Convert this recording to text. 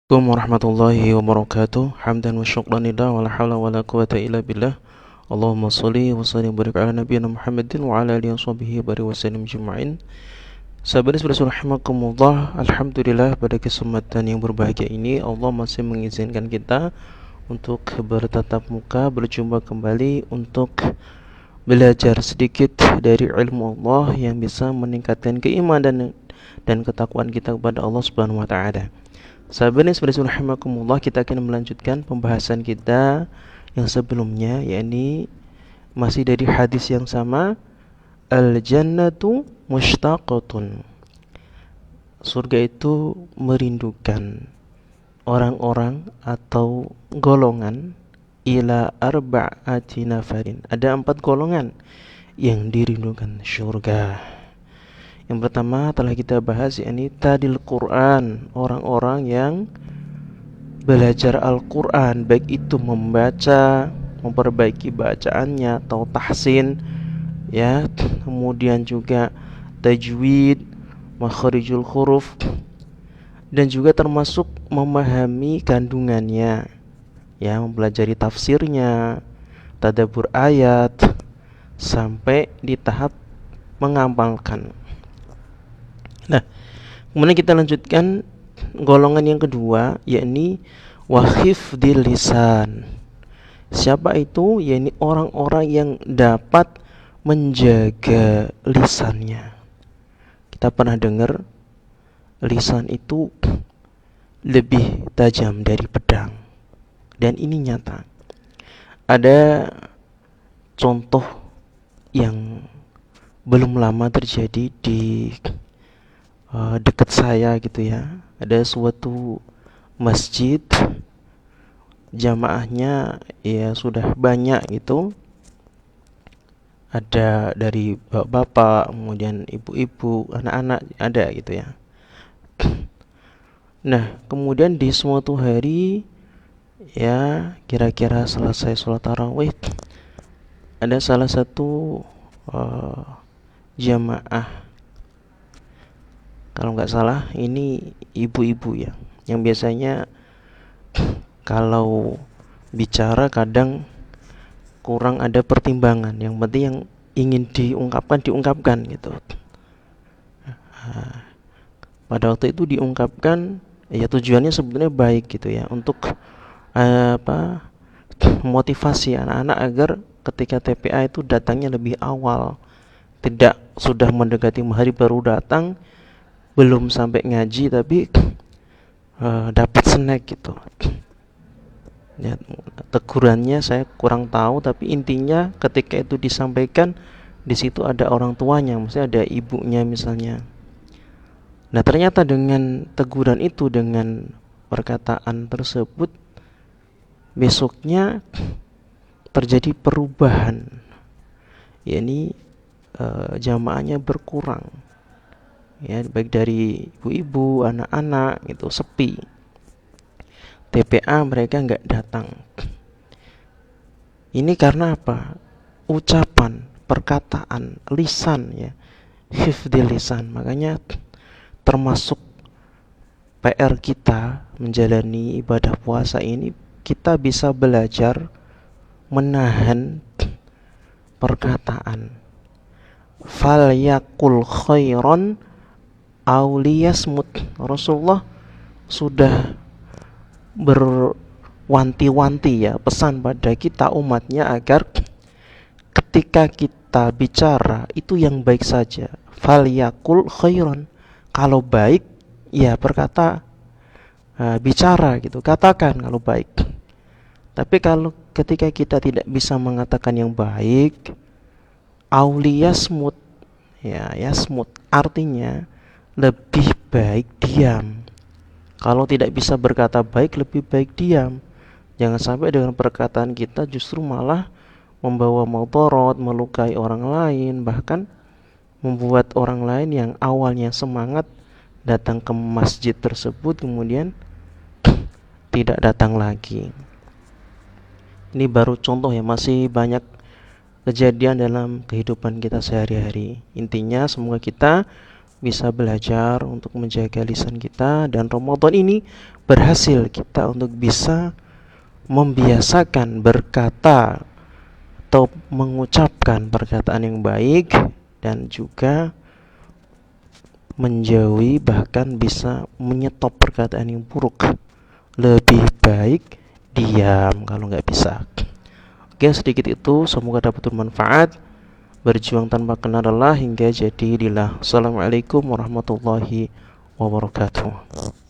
Assalamualaikum warahmatullahi wabarakatuh. Hamdan wa syukran lillah wa la hawla wa la quwwata illa billah. Allahumma sholli wa sallim barik ala nabiyyina Muhammadin wa ala alihi washabihi barik wa sallim ajma'in. Sahabat rahimakumullah, alhamdulillah pada kesempatan yang berbahagia ini Allah masih mengizinkan kita untuk bertatap muka, berjumpa kembali untuk belajar sedikit dari ilmu Allah yang bisa meningkatkan keimanan dan ketakwaan kita kepada Allah Subhanahu wa taala. Sahabat rahimakumullah, kita akan melanjutkan pembahasan kita yang sebelumnya, yakni masih dari hadis yang sama, al-jannatu mushtaqatun. Surga itu merindukan orang-orang atau golongan ila arba'ati nafarin. Ada 4 golongan yang dirindukan surga. Yang pertama telah kita bahas, yakni tadil Quran, orang-orang yang belajar Al-Quran, baik itu membaca, memperbaiki bacaannya atau tahsin, ya, kemudian juga tajwid, makharijul huruf, dan juga termasuk memahami kandungannya, ya, mempelajari tafsirnya, tadabbur ayat, sampai di tahap mengamalkan. Nah, kemudian kita lanjutkan golongan yang kedua, yakni wahifdil lisan. Siapa itu? Yakni orang-orang yang dapat menjaga lisannya. Kita pernah dengar lisan itu lebih tajam dari pedang, dan ini nyata. Ada contoh yang belum lama terjadi di dekat saya gitu ya. Ada suatu masjid, jamaahnya ya sudah banyak gitu. Ada dari bapak, kemudian ibu-ibu, anak-anak ada gitu ya. Nah, kemudian di suatu hari, ya kira-kira selesai sholat tarawih, ada salah satu jamaah, kalau nggak salah ini ibu-ibu ya, yang biasanya kalau bicara kadang kurang ada pertimbangan, yang penting yang ingin diungkapkan gitu. Pada waktu itu diungkapkan, ya tujuannya sebenarnya baik gitu ya, untuk motivasi anak-anak agar ketika TPA itu datangnya lebih awal, tidak sudah mendekati hari baru datang, belum sampai ngaji tapi dapat snack gitu. Ya, tegurannya saya kurang tahu, tapi intinya ketika itu disampaikan, di situ ada orang tuanya, maksudnya ada ibunya misalnya. Nah, ternyata dengan teguran itu, dengan perkataan tersebut, besoknya terjadi perubahan, yakni jamaahnya berkurang, ya, baik dari ibu-ibu, anak-anak itu sepi. TPA mereka nggak datang. Ini karena apa? Ucapan, perkataan, lisan, ya, hifdzil lisan. Makanya termasuk PR kita menjalani ibadah puasa ini, kita bisa belajar menahan perkataan. Fal yakul khairon auliyasmut. Rasulullah sudah berwanti-wanti, ya, pesan pada kita umatnya agar ketika kita bicara itu yang baik saja. Fal yakul khairon, kalau baik ya berkata, bicara gitu, katakan kalau baik. Tapi kalau ketika kita tidak bisa mengatakan yang baik, auliyasmut, ya, yasmut artinya lebih baik diam. Kalau tidak bisa berkata baik, lebih baik diam. Jangan sampai dengan perkataan kita justru malah membawa madarat, melukai orang lain, bahkan membuat orang lain yang awalnya semangat datang ke masjid tersebut kemudian tidak datang lagi. Ini baru contoh ya, masih banyak kejadian dalam kehidupan kita sehari-hari. Intinya semoga kita bisa belajar untuk menjaga lisan kita, dan Ramadan ini berhasil kita untuk bisa membiasakan berkata atau mengucapkan perkataan yang baik, dan juga menjauhi bahkan bisa menyetop perkataan yang buruk. Lebih baik diam kalau nggak bisa. Oke, sedikit itu, semoga dapat bermanfaat. Berjuang tanpa kenal lelah hingga jadi lillah. Assalamualaikum warahmatullahi wabarakatuh.